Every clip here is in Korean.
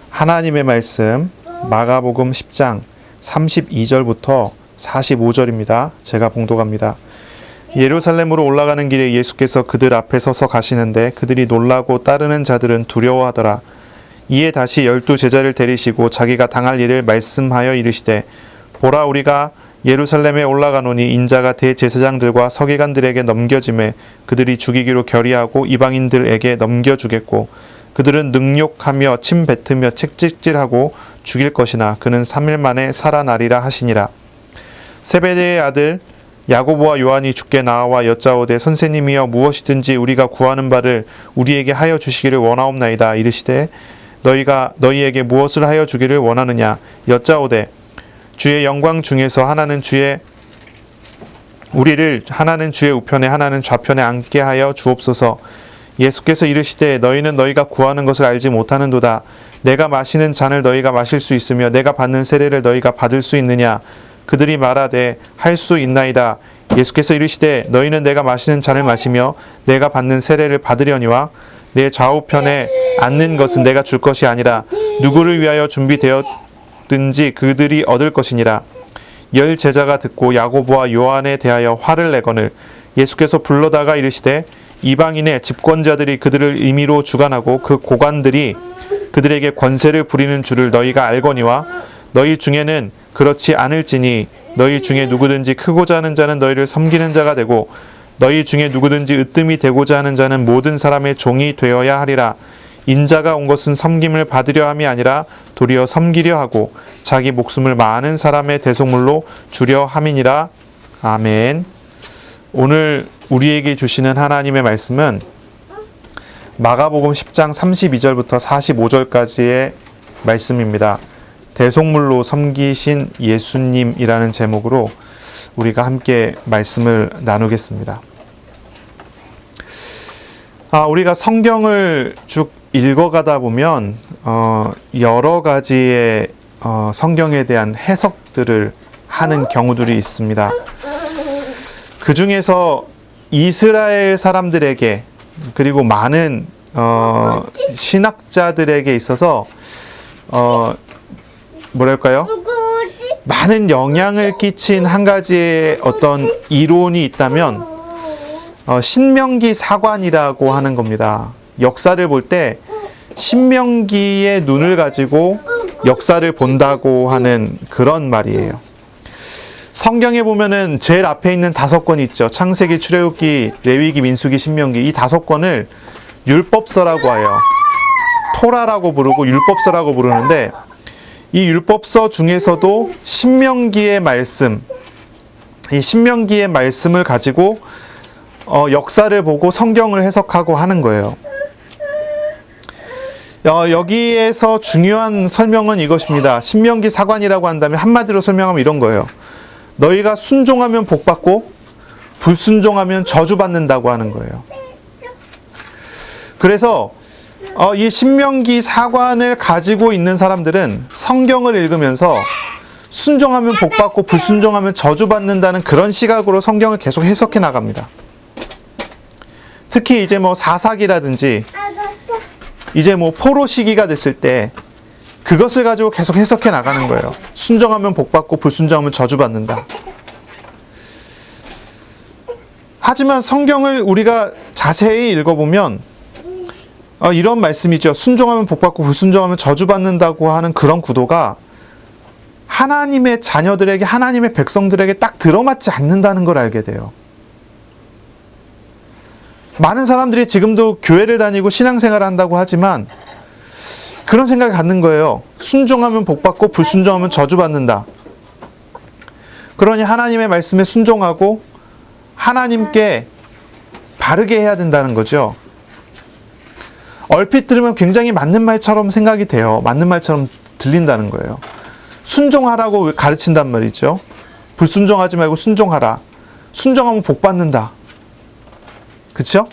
하나님의 말씀 마가복음 10장 32절부터 45절입니다. 제가 봉독합니다. 예루살렘으로 올라가는 길에 예수께서 그들 앞에 서서 가시는데 그들이 놀라고 따르는 자들은 두려워하더라. 이에 다시 12 제자를 데리시고 자기가 당할 일을 말씀하여 이르시되 보라 우리가 예루살렘에 올라가노니 인자가 대제사장들과 서기관들에게 넘겨짐에 그들이 죽이기로 결의하고 이방인들에게 넘겨주겠고 그들은 능욕하며 침 뱉으며 책찍질하고 죽일 것이나 그는 3일 만에 살아나리라 하시니라. 세베대의 아들 야고보와 요한이 주께 나와 여짜오되 선생님이여 무엇이든지 우리가 구하는 바를 우리에게 하여 주시기를 원하옵나이다. 이르시되 너희에게 무엇을 하여 주기를 원하느냐 여짜오되 주의 영광 중에서 우리를 하나는 주의 우편에 하나는 좌편에 앉게 하여 주옵소서. 예수께서 이르시되 너희는 너희가 구하는 것을 알지 못하는도다. 내가 마시는 잔을 너희가 마실 수 있으며 내가 받는 세례를 너희가 받을 수 있느냐. 그들이 말하되 할 수 있나이다. 예수께서 이르시되 너희는 내가 마시는 잔을 마시며 내가 받는 세례를 받으려니와 내 좌우편에 앉는 것은 내가 줄 것이 아니라 누구를 위하여 준비되었든지 그들이 얻을 것이니라. 10 제자가 듣고 야고보와 요한에 대하여 화를 내거늘 예수께서 불러다가 이르시되 이방인의 집권자들이 그들을 임의로 주관하고 그 고관들이 그들에게 권세를 부리는 줄을 너희가 알거니와 너희 중에는 그렇지 않을지니 너희 중에 누구든지 크고자 하는 자는 너희를 섬기는 자가 되고 너희 중에 누구든지 으뜸이 되고자 하는 자는 모든 사람의 종이 되어야 하리라. 인자가 온 것은 섬김을 받으려 함이 아니라 도리어 섬기려 하고 자기 목숨을 많은 사람의 대속물로 주려 함이니라. 아멘. 오늘 우리에게 주시는 하나님의 말씀은 마가복음 10장 32절부터 45절까지의 말씀입니다. 대속물로 섬기신 예수님이라는 제목으로 우리가 함께 말씀을 나누겠습니다. 우리가 성경을 쭉 읽어가다 보면 여러 가지의 성경에 대한 해석들을 하는 경우들이 있습니다. 그 중에서 이스라엘 사람들에게 그리고 많은 신학자들에게 있어서 많은 영향을 끼친 한 가지의 어떤 이론이 있다면 신명기 사관이라고 하는 겁니다. 역사를 볼 때 신명기의 눈을 가지고 역사를 본다고 하는 그런 말이에요. 성경에 보면은 제일 앞에 있는 5권이 있죠. 창세기, 출애굽기, 레위기, 민수기, 신명기. 이 5권을 율법서라고 해요. 토라라고 부르고 율법서라고 부르는데 이 율법서 중에서도 신명기의 말씀, 이 신명기의 말씀을 가지고 역사를 보고 성경을 해석하고 하는 거예요. 여기에서 중요한 설명은 이것입니다. 신명기 사관이라고 한다면 한마디로 설명하면 이런 거예요. 너희가 순종하면 복받고 불순종하면 저주받는다고 하는 거예요. 그래서 이 신명기 사관을 가지고 있는 사람들은 성경을 읽으면서 순종하면 복받고 불순종하면 저주받는다는 그런 시각으로 성경을 계속 해석해 나갑니다. 특히 이제 사사기라든지 이제 포로 시기가 됐을 때 그것을 가지고 계속 해석해 나가는 거예요. 순종하면 복받고 불순종하면 저주받는다. 하지만 성경을 우리가 자세히 읽어보면 이런 말씀이죠. 순종하면 복받고 불순종하면 저주받는다고 하는 그런 구도가 하나님의 자녀들에게, 하나님의 백성들에게 딱 들어맞지 않는다는 걸 알게 돼요. 많은 사람들이 지금도 교회를 다니고 신앙생활을 한다고 하지만 그런 생각을 갖는 거예요. 순종하면 복받고 불순종하면 저주받는다. 그러니 하나님의 말씀에 순종하고 하나님께 바르게 해야 된다는 거죠. 얼핏 들으면 굉장히 맞는 말처럼 생각이 돼요. 맞는 말처럼 들린다는 거예요. 순종하라고 가르친단 말이죠. 불순종하지 말고 순종하라. 순종하면 복받는다. 그렇죠?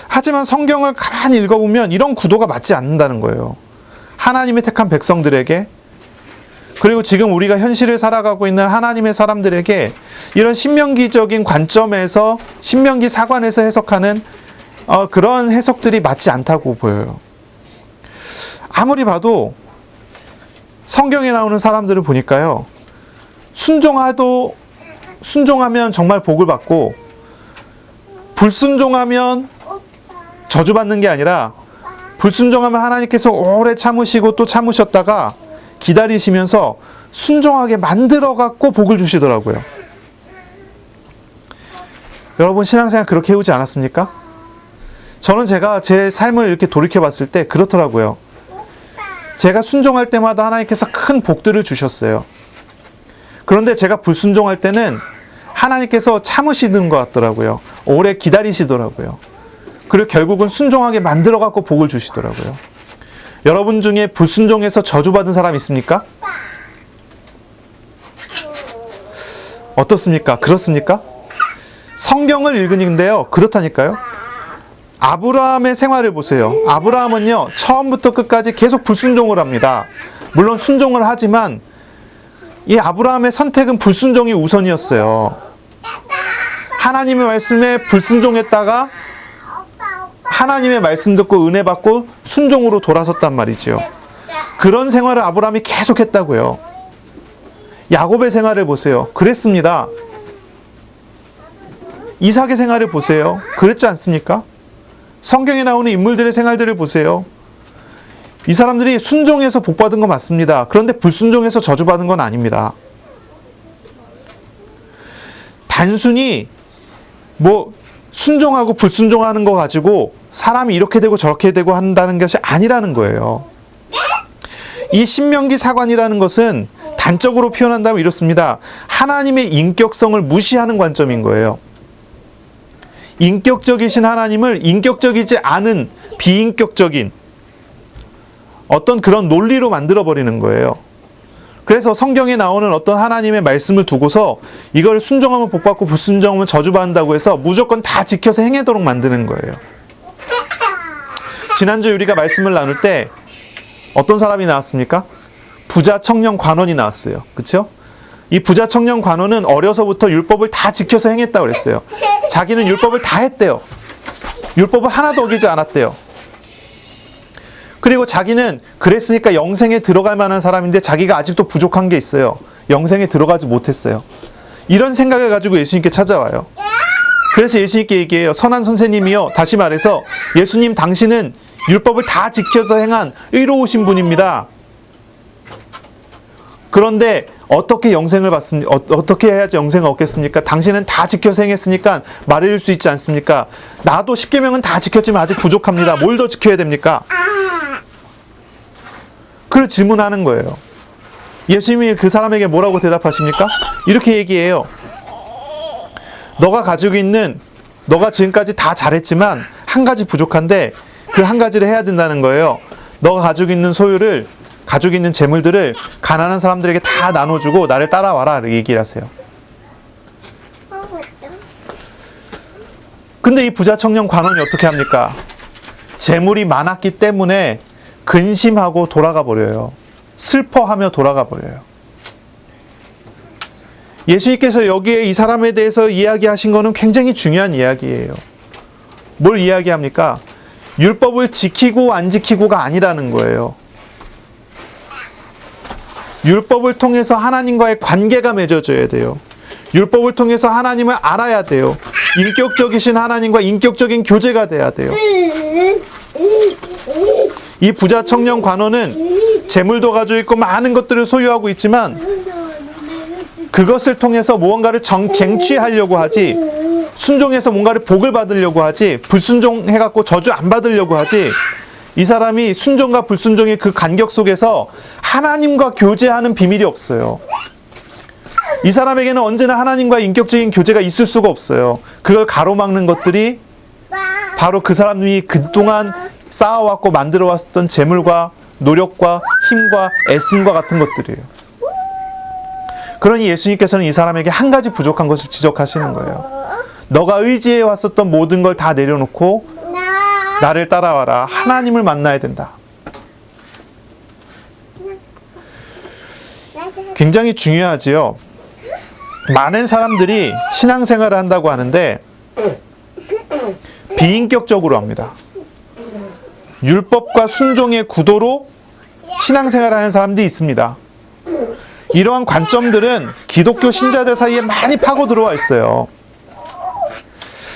하지만 성경을 가만히 읽어보면 이런 구도가 맞지 않는다는 거예요. 하나님의 택한 백성들에게, 그리고 지금 우리가 현실을 살아가고 있는 하나님의 사람들에게 이런 신명기적인 관점에서, 신명기 사관에서 해석하는 그런 해석들이 맞지 않다고 보여요. 아무리 봐도 성경에 나오는 사람들을 보니까요, 순종하면 정말 복을 받고, 불순종하면 저주받는 게 아니라, 불순종하면 하나님께서 오래 참으시고 또 참으셨다가 기다리시면서 순종하게 만들어갖고 복을 주시더라고요. 여러분, 신앙생활 그렇게 해오지 않았습니까? 저는 제가 제 삶을 이렇게 돌이켜봤을 때 그렇더라고요. 제가 순종할 때마다 하나님께서 큰 복들을 주셨어요. 그런데 제가 불순종할 때는 하나님께서 참으시는 것 같더라고요. 오래 기다리시더라고요. 그리고 결국은 순종하게 만들어갖고 복을 주시더라고요. 여러분 중에 불순종해서 저주받은 사람 있습니까? 어떻습니까? 그렇습니까? 성경을 읽으는데요, 그렇다니까요. 아브라함의 생활을 보세요. 아브라함은요, 처음부터 끝까지 계속 불순종을 합니다. 물론 순종을 하지만 이 아브라함의 선택은 불순종이 우선이었어요. 하나님의 말씀에 불순종했다가 하나님의 말씀 듣고 은혜 받고 순종으로 돌아섰단 말이지요. 그런 생활을 아브라함이 계속했다고요. 야곱의 생활을 보세요. 그랬습니다. 이삭의 생활을 보세요. 그랬지 않습니까? 성경에 나오는 인물들의 생활들을 보세요. 이 사람들이 순종해서 복받은 건 맞습니다. 그런데 불순종해서 저주받은 건 아닙니다. 단순히 순종하고 불순종하는 거 가지고 사람이 이렇게 되고 저렇게 되고 한다는 것이 아니라는 거예요. 이 신명기 사관이라는 것은 단적으로 표현한다면 이렇습니다. 하나님의 인격성을 무시하는 관점인 거예요. 인격적이신 하나님을 인격적이지 않은 비인격적인 어떤 그런 논리로 만들어버리는 거예요. 그래서 성경에 나오는 어떤 하나님의 말씀을 두고서 이걸 순종하면 복받고 불순종하면 저주받는다고 해서 무조건 다 지켜서 행하도록 만드는 거예요. 지난주 우리가 말씀을 나눌 때 어떤 사람이 나왔습니까? 부자 청년 관원이 나왔어요. 그렇죠? 이 부자 청년 관원은 어려서부터 율법을 다 지켜서 행했다고 그랬어요. 자기는 율법을 다 했대요. 율법을 하나도 어기지 않았대요. 그리고 자기는 그랬으니까 영생에 들어갈 만한 사람인데 자기가 아직도 부족한 게 있어요. 영생에 들어가지 못했어요. 이런 생각을 가지고 예수님께 찾아와요. 그래서 예수님께 얘기해요. 선한 선생님이요. 다시 말해서 예수님, 당신은 율법을 다 지켜서 행한 의로우신 분입니다. 그런데 어떻게 영생을 받습니까? 어떻게 해야지 영생을 얻겠습니까? 당신은 다 지켜서 행했으니까 말해줄 수 있지 않습니까? 나도 십계명은 다 지켰지만 아직 부족합니다. 뭘 더 지켜야 됩니까? 그걸 질문하는 거예요. 예수님이 그 사람에게 뭐라고 대답하십니까? 이렇게 얘기해요. 너가 지금까지 다 잘했지만 한 가지 부족한데 그 한 가지를 해야 된다는 거예요. 너가 가지고 있는 소유를, 가지고 있는 재물들을 가난한 사람들에게 다 나눠주고 나를 따라와라, 이렇게 얘기를 하세요. 근데 이 부자 청년 관원이 어떻게 합니까? 재물이 많았기 때문에 근심하고 돌아가 버려요. 슬퍼하며 돌아가 버려요. 예수님께서 여기에 이 사람에 대해서 이야기하신 것은 굉장히 중요한 이야기예요. 뭘 이야기합니까? 율법을 지키고 안 지키고가 아니라는 거예요. 율법을 통해서 하나님과의 관계가 맺어져야 돼요. 율법을 통해서 하나님을 알아야 돼요. 인격적이신 하나님과 인격적인 교제가 돼야 돼요. 이 부자 청년 관원은 재물도 가지고 있고 많은 것들을 소유하고 있지만 그것을 통해서 무언가를 쟁취하려고 하지, 순종해서 뭔가를 복을 받으려고 하지, 불순종해갖고 저주 안 받으려고 하지, 이 사람이 순종과 불순종의 그 간격 속에서 하나님과 교제하는 비밀이 없어요. 이 사람에게는 언제나 하나님과 인격적인 교제가 있을 수가 없어요. 그걸 가로막는 것들이 바로 그 사람이 그동안 쌓아왔고 만들어왔던 재물과 노력과 힘과 애씀과 같은 것들이에요. 그러니 예수님께서는 이 사람에게 한 가지 부족한 것을 지적하시는 거예요. 너가 의지해 왔었던 모든 걸 다 내려놓고 나를 따라와라. 하나님을 만나야 된다. 굉장히 중요하지요. 많은 사람들이 신앙생활을 한다고 하는데 비인격적으로 합니다. 율법과 순종의 구도로 신앙생활을 하는 사람들이 있습니다. 이러한 관점들은 기독교 신자들 사이에 많이 파고 들어와 있어요.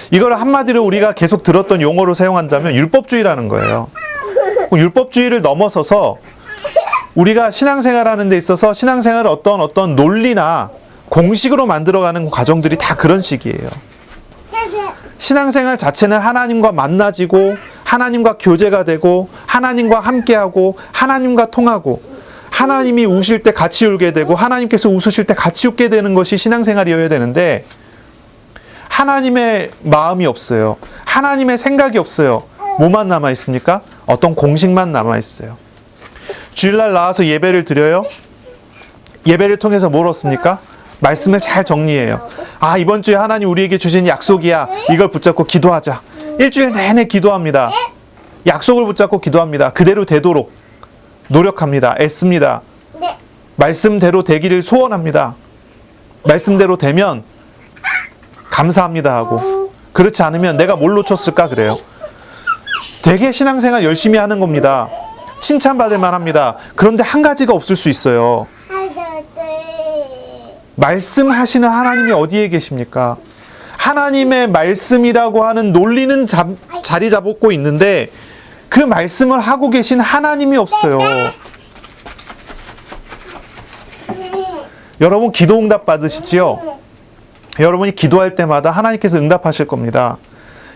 이걸 한마디로 우리가 계속 들었던 용어로 사용한다면 율법주의라는 거예요. 율법주의를 넘어서서 우리가 신앙생활하는 데 있어서 신앙생활을 어떤 논리나 공식으로 만들어가는 과정들이 다 그런 식이에요. 신앙생활 자체는 하나님과 만나지고 하나님과 교제가 되고 하나님과 함께하고 하나님과 통하고 하나님이 우실 때 같이 울게 되고 하나님께서 웃으실 때 같이 웃게 되는 것이 신앙생활이어야 되는데 하나님의 마음이 없어요. 하나님의 생각이 없어요. 뭐만 남아 있습니까? 어떤 공식만 남아 있어요. 주일날 나와서 예배를 드려요. 예배를 통해서 뭘 얻습니까? 말씀을 잘 정리해요. 아, 이번 주에 하나님 우리에게 주신 약속이야. 이걸 붙잡고 기도하자. 일주일 내내 기도합니다. 약속을 붙잡고 기도합니다. 그대로 되도록 노력합니다. 애씁니다. 말씀대로 되기를 소원합니다. 말씀대로 되면 감사합니다 하고, 그렇지 않으면 내가 뭘 놓쳤을까 그래요. 되게 신앙생활 열심히 하는 겁니다. 칭찬받을 만합니다. 그런데 한 가지가 없을 수 있어요. 말씀하시는 하나님이 어디에 계십니까? 하나님의 말씀이라고 하는 논리는 자리 잡고 있는데 그 말씀을 하고 계신 하나님이 없어요. 여러분 기도 응답 받으시지요? 여러분이 기도할 때마다 하나님께서 응답하실 겁니다.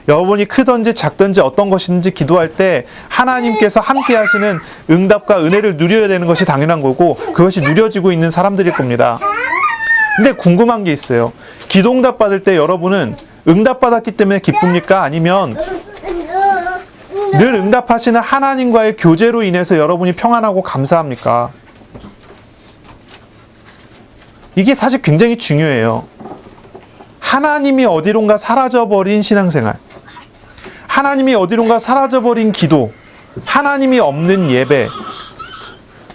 여러분이 크든지 작든지 어떤 것이든지 기도할 때 하나님께서 함께 하시는 응답과 은혜를 누려야 되는 것이 당연한 거고 그것이 누려지고 있는 사람들일 겁니다. 근데 궁금한 게 있어요. 기도 응답 받을 때 여러분은 응답 받았기 때문에 기쁩니까? 아니면 늘 응답하시는 하나님과의 교제로 인해서 여러분이 평안하고 감사합니까? 이게 사실 굉장히 중요해요. 하나님이 어디론가 사라져버린 신앙생활, 하나님이 어디론가 사라져버린 기도, 하나님이 없는 예배,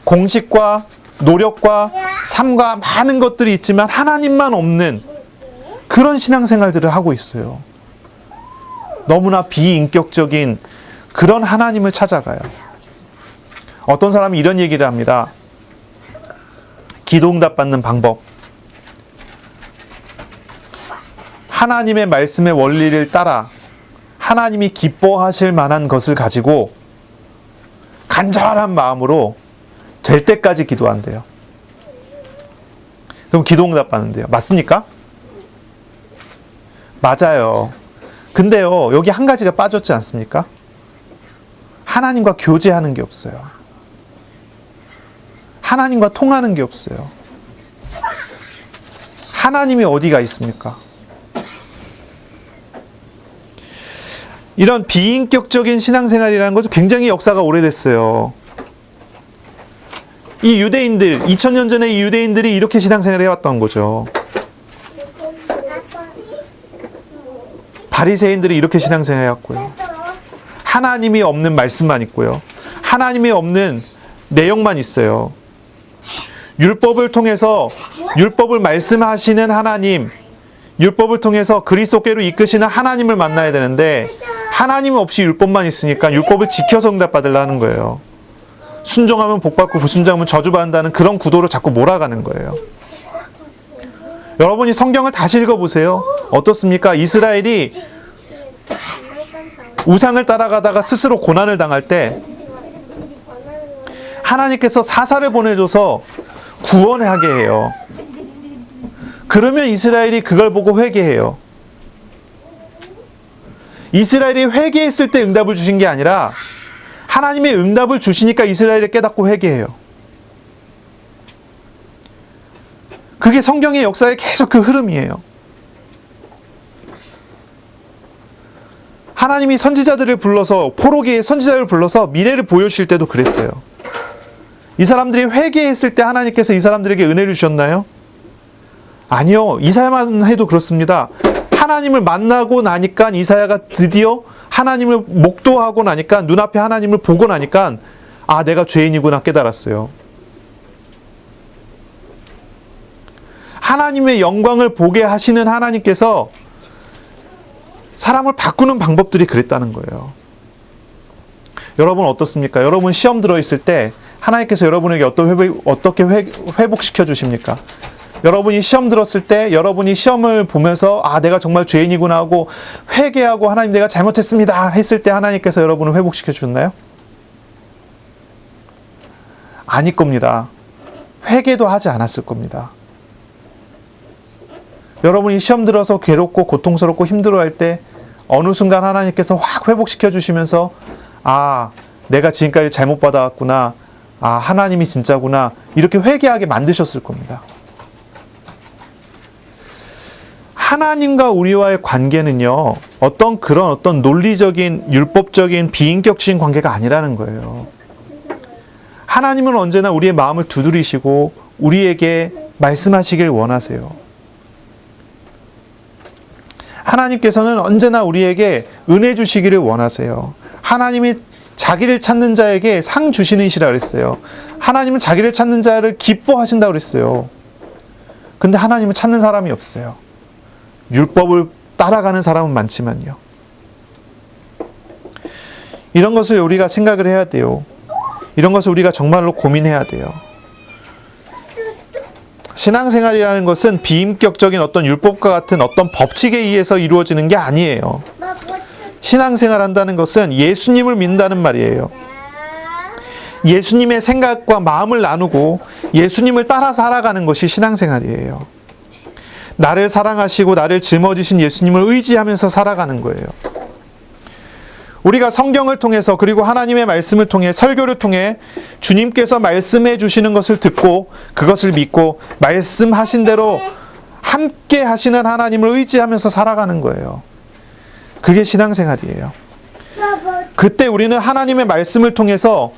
공식과 노력과 삶과 많은 것들이 있지만 하나님만 없는 그런 신앙생활들을 하고 있어요. 너무나 비인격적인 그런 하나님을 찾아가요. 어떤 사람이 이런 얘기를 합니다. 기도 응답 받는 방법. 하나님의 말씀의 원리를 따라 하나님이 기뻐하실 만한 것을 가지고 간절한 마음으로 될 때까지 기도한대요. 그럼 기도 응답 받는데요. 맞습니까? 맞아요. 근데요, 여기 한 가지가 빠졌지 않습니까? 하나님과 교제하는 게 없어요. 하나님과 통하는 게 없어요. 하나님이 어디가 있습니까? 이런 비인격적인 신앙생활이라는 것은 굉장히 역사가 오래됐어요. 이 유대인들, 2000년 전에 이 유대인들이 이렇게 신앙생활을 해왔던 거죠. 바리새인들이 이렇게 신앙생활을 해왔고요. 하나님이 없는 말씀만 있고요. 하나님이 없는 내용만 있어요. 율법을 통해서 율법을 말씀하시는 하나님, 율법을 통해서 그리스도께로 이끄시는 하나님을 만나야 되는데 하나님 없이 율법만 있으니까 율법을 지켜서 응답받으려는 거예요. 순종하면 복받고 불순종하면 저주받는다는 그런 구도로 자꾸 몰아가는 거예요. 여러분이 성경을 다시 읽어보세요. 어떻습니까? 이스라엘이 우상을 따라가다가 스스로 고난을 당할 때 하나님께서 사사를 보내줘서 구원하게 해요. 그러면 이스라엘이 그걸 보고 회개해요. 이스라엘이 회개했을 때 응답을 주신 게 아니라 하나님의 응답을 주시니까 이스라엘이 깨닫고 회개해요. 그게 성경의 역사에 계속 그 흐름이에요. 하나님이 선지자들을 불러서, 포로기의 선지자를 불러서 미래를 보여주실 때도 그랬어요. 이 사람들이 회개했을 때 하나님께서 이 사람들에게 은혜를 주셨나요? 아니요. 이사야만 해도 그렇습니다. 하나님을 만나고 나니까 이사야가 드디어 하나님을 목도하고 나니까, 눈앞에 하나님을 보고 나니까 아, 내가 죄인이구나 깨달았어요. 하나님의 영광을 보게 하시는 하나님께서 사람을 바꾸는 방법들이 그랬다는 거예요. 여러분 어떻습니까? 여러분 시험 들어있을 때 하나님께서 여러분에게 어떻게 회복시켜 주십니까? 여러분이 시험 들었을 때 여러분이 시험을 보면서 아 내가 정말 죄인이구나 하고 회개하고 하나님 내가 잘못했습니다 했을 때 하나님께서 여러분을 회복시켜 주셨나요? 아닐 겁니다. 회개도 하지 않았을 겁니다. 여러분이 시험 들어서 괴롭고 고통스럽고 힘들어할 때 어느 순간 하나님께서 확 회복시켜 주시면서 아 내가 지금까지 잘못 받아왔구나, 아 하나님이 진짜구나 이렇게 회개하게 만드셨을 겁니다. 하나님과 우리와의 관계는요 어떤 논리적인 율법적인 비인격적인 관계가 아니라는 거예요. 하나님은 언제나 우리의 마음을 두드리시고 우리에게 말씀하시길 원하세요. 하나님께서는 언제나 우리에게 은혜 주시기를 원하세요. 하나님이 자기를 찾는 자에게 상 주시는 이시라 그랬어요. 하나님은 자기를 찾는 자를 기뻐하신다고 그랬어요. 근데 하나님은 찾는 사람이 없어요. 율법을 따라가는 사람은 많지만요. 이런 것을 우리가 생각을 해야 돼요. 이런 것을 우리가 정말로 고민해야 돼요. 신앙생활이라는 것은 비인격적인 어떤 율법과 같은 어떤 법칙에 의해서 이루어지는 게 아니에요. 신앙생활 한다는 것은 예수님을 믿는다는 말이에요. 예수님의 생각과 마음을 나누고 예수님을 따라 살아가는 것이 신앙생활이에요. 나를 사랑하시고 나를 짊어지신 예수님을 의지하면서 살아가는 거예요. 우리가 성경을 통해서 그리고 하나님의 말씀을 통해 설교를 통해 주님께서 말씀해 주시는 것을 듣고 그것을 믿고 말씀하신 대로 함께 하시는 하나님을 의지하면서 살아가는 거예요. 그게 신앙생활이에요. 그때 우리는 하나님의 말씀을 통해서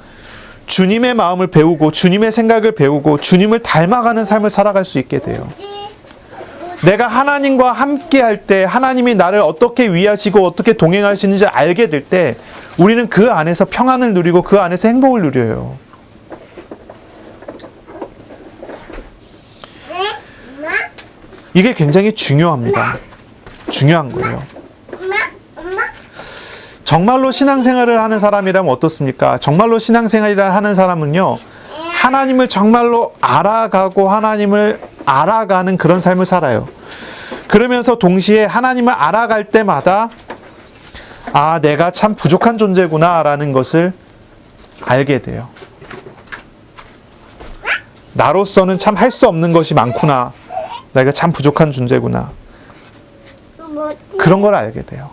주님의 마음을 배우고 주님의 생각을 배우고 주님을 닮아가는 삶을 살아갈 수 있게 돼요. 내가 하나님과 함께 할 때 하나님이 나를 어떻게 위하시고 어떻게 동행하시는지 알게 될 때 우리는 그 안에서 평안을 누리고 그 안에서 행복을 누려요. 이게 굉장히 중요합니다. 중요한 거예요. 정말로 신앙생활을 하는 사람이라면 어떻습니까? 정말로 신앙생활을 하는 사람은요, 하나님을 정말로 알아가고 하나님을 알아가는 그런 삶을 살아요. 그러면서 동시에 하나님을 알아갈 때마다 아, 내가 참 부족한 존재구나 라는 것을 알게 돼요. 나로서는 참 할 수 없는 것이 많구나. 내가 참 부족한 존재구나. 그런 걸 알게 돼요.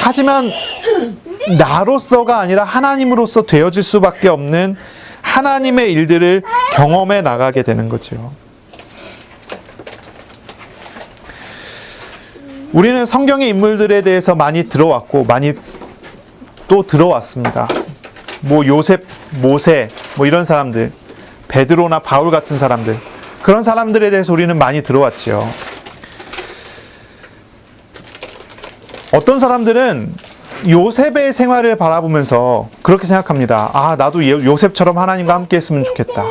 하지만 나로서가 아니라 하나님으로서 되어질 수밖에 없는 하나님의 일들을 경험해 나가게 되는 거죠. 우리는 성경의 인물들에 대해서 많이 들어왔고 많이 또 들어왔습니다. 뭐 요셉, 모세, 뭐 이런 사람들, 베드로나 바울 같은 사람들, 그런 사람들에 대해서 우리는 많이 들어왔죠. 어떤 사람들은 요셉의 생활을 바라보면서 그렇게 생각합니다. 아, 나도 요셉처럼 하나님과 함께 했으면 좋겠다.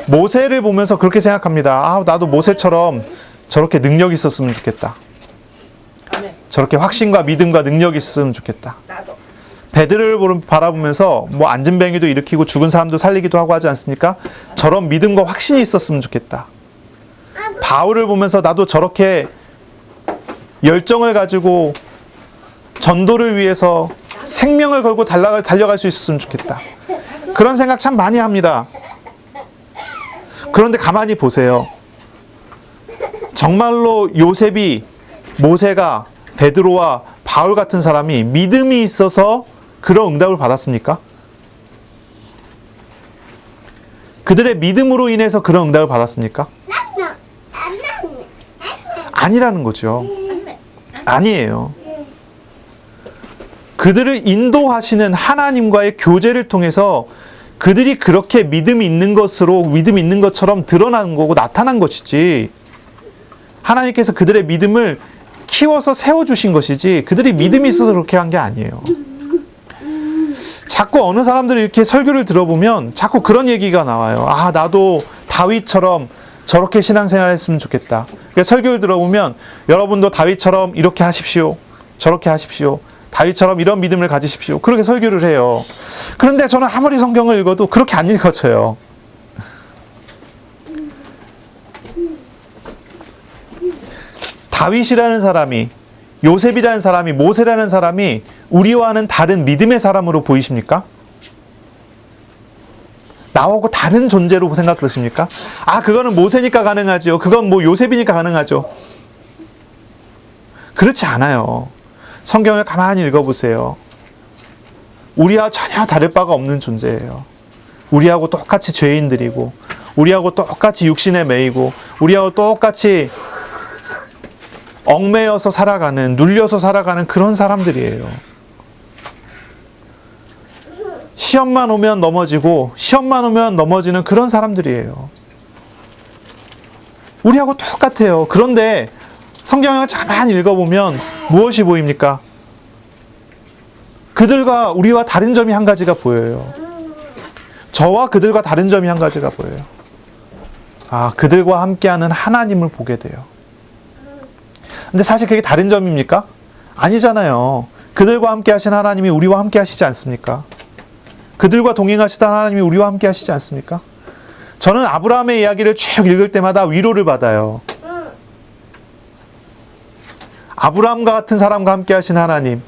모세를 보면서 그렇게 생각합니다. 아, 나도 모세처럼 저렇게 능력이 있었으면 좋겠다. 저렇게 확신과 믿음과 능력이 있었으면 좋겠다. 베드로를 바라보면서 뭐 안진뱅이도 일으키고 죽은 사람도 살리기도 하고 하지 않습니까? 저런 믿음과 확신이 있었으면 좋겠다. 바울을 보면서 나도 저렇게 열정을 가지고 전도를 위해서 생명을 걸고 달려갈 수 있었으면 좋겠다. 그런 생각 참 많이 합니다. 그런데 가만히 보세요. 정말로 요셉이, 모세가, 베드로와 바울 같은 사람이 믿음이 있어서 그런 응답을 받았습니까? 그들의 믿음으로 인해서 그런 응답을 받았습니까? 아니라는 거죠. 아니에요. 그들을 인도하시는 하나님과의 교제를 통해서 그들이 그렇게 믿음이 있는 것처럼 드러난 거고 나타난 것이지, 하나님께서 그들의 믿음을 키워서 세워주신 것이지 그들이 믿음이 있어서 그렇게 한 게 아니에요. 자꾸 어느 사람들이 이렇게 설교를 들어보면 자꾸 그런 얘기가 나와요. 아, 나도 다윗처럼 저렇게 신앙생활 했으면 좋겠다. 그러니까 설교를 들어보면 여러분도 다윗처럼 이렇게 하십시오, 저렇게 하십시오, 다윗처럼 이런 믿음을 가지십시오. 그렇게 설교를 해요. 그런데 저는 아무리 성경을 읽어도 그렇게 안 읽어져요. 다윗이라는 사람이, 요셉이라는 사람이, 모세라는 사람이 우리와는 다른 믿음의 사람으로 보이십니까? 나하고 다른 존재로 생각하십니까? 아, 그거는 모세니까 가능하죠. 그건 뭐 요셉이니까 가능하죠. 그렇지 않아요. 성경을 가만히 읽어보세요. 우리와 전혀 다를 바가 없는 존재예요. 우리하고 똑같이 죄인들이고, 우리하고 똑같이 육신에 매이고, 우리하고 똑같이 얽매여서 살아가는, 눌려서 살아가는 그런 사람들이에요. 시험만 오면 넘어지고, 시험만 오면 넘어지는 그런 사람들이에요. 우리하고 똑같아요. 그런데 성경을 가만히 읽어보면 무엇이 보입니까? 그들과 우리와 다른 점이 한 가지가 보여요. 저와 그들과 다른 점이 한 가지가 보여요. 아, 그들과 함께하는 하나님을 보게 돼요. 근데 사실 그게 다른 점입니까? 아니잖아요. 그들과 함께 하신 하나님이 우리와 함께 하시지 않습니까? 그들과 동행하시던 하나님이 우리와 함께 하시지 않습니까? 저는 아브라함의 이야기를 쭉 읽을 때마다 위로를 받아요. 아브라함과 같은 사람과 함께 하신 하나님,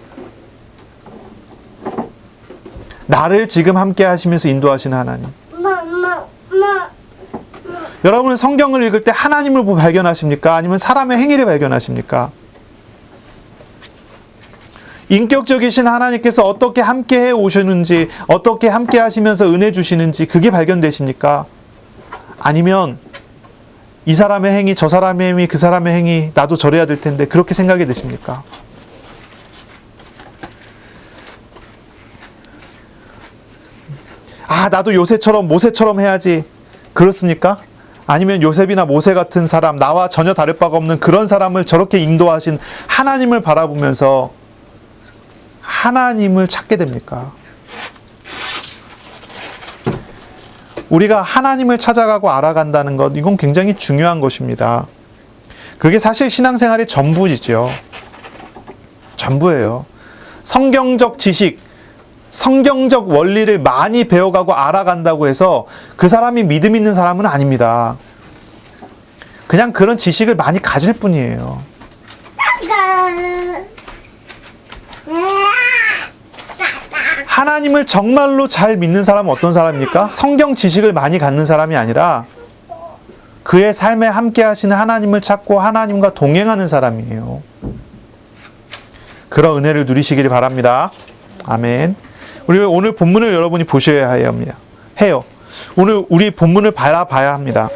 나를 지금 함께 하시면서 인도하시는 하나님. 여러분은 성경을 읽을 때 하나님을 발견하십니까? 아니면 사람의 행위를 발견하십니까? 인격적이신 하나님께서 어떻게 함께 해 오셨는지, 어떻게 함께 하시면서 은혜 주시는지 그게 발견되십니까? 아니면 이 사람의 행위, 저 사람의 행위, 그 사람의 행위, 나도 저래야 될 텐데 그렇게 생각이 드십니까? 아, 나도 요셉처럼 모세처럼 해야지. 그렇습니까? 아니면 요셉이나 모세 같은 사람, 나와 전혀 다를 바가 없는 그런 사람을 저렇게 인도하신 하나님을 바라보면서 하나님을 찾게 됩니까? 우리가 하나님을 찾아가고 알아간다는 것, 이건 굉장히 중요한 것입니다. 그게 사실 신앙생활의 전부이죠. 전부예요. 성경적 지식, 성경적 원리를 많이 배워가고 알아간다고 해서 그 사람이 믿음 있는 사람은 아닙니다. 그냥 그런 지식을 많이 가질 뿐이에요. 하나님을 정말로 잘 믿는 사람은 어떤 사람입니까? 성경 지식을 많이 갖는 사람이 아니라 그의 삶에 함께 하시는 하나님을 찾고 하나님과 동행하는 사람이에요. 그런 은혜를 누리시기를 바랍니다. 아멘. 우리 오늘 본문을 여러분이 보셔야 해요. 오늘 우리 본문을 바라봐야 합니다.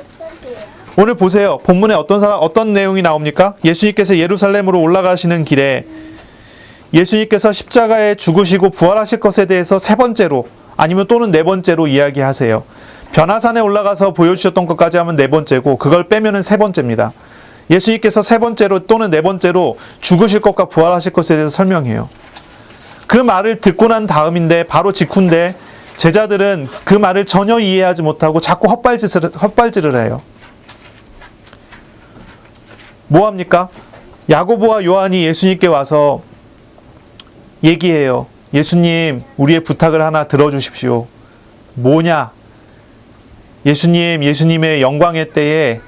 오늘 보세요. 본문에 어떤 내용이 나옵니까? 예수님께서 예루살렘으로 올라가시는 길에 예수님께서 십자가에 죽으시고 부활하실 것에 대해서 세 번째로 아니면 또는 네 번째로 이야기하세요. 변화산에 올라가서 보여주셨던 것까지 하면 네 번째고 그걸 빼면은 세 번째입니다. 예수님께서 세 번째로 또는 네 번째로 죽으실 것과 부활하실 것에 대해서 설명해요. 그 말을 듣고 난 다음인데 바로 직후인데 제자들은 그 말을 전혀 이해하지 못하고 자꾸 헛발질을 해요. 뭐합니까? 야고보와 요한이 예수님께 와서 얘기해요. 예수님, 우리의 부탁을 하나 들어주십시오. 뭐냐? 예수님의 영광의 때에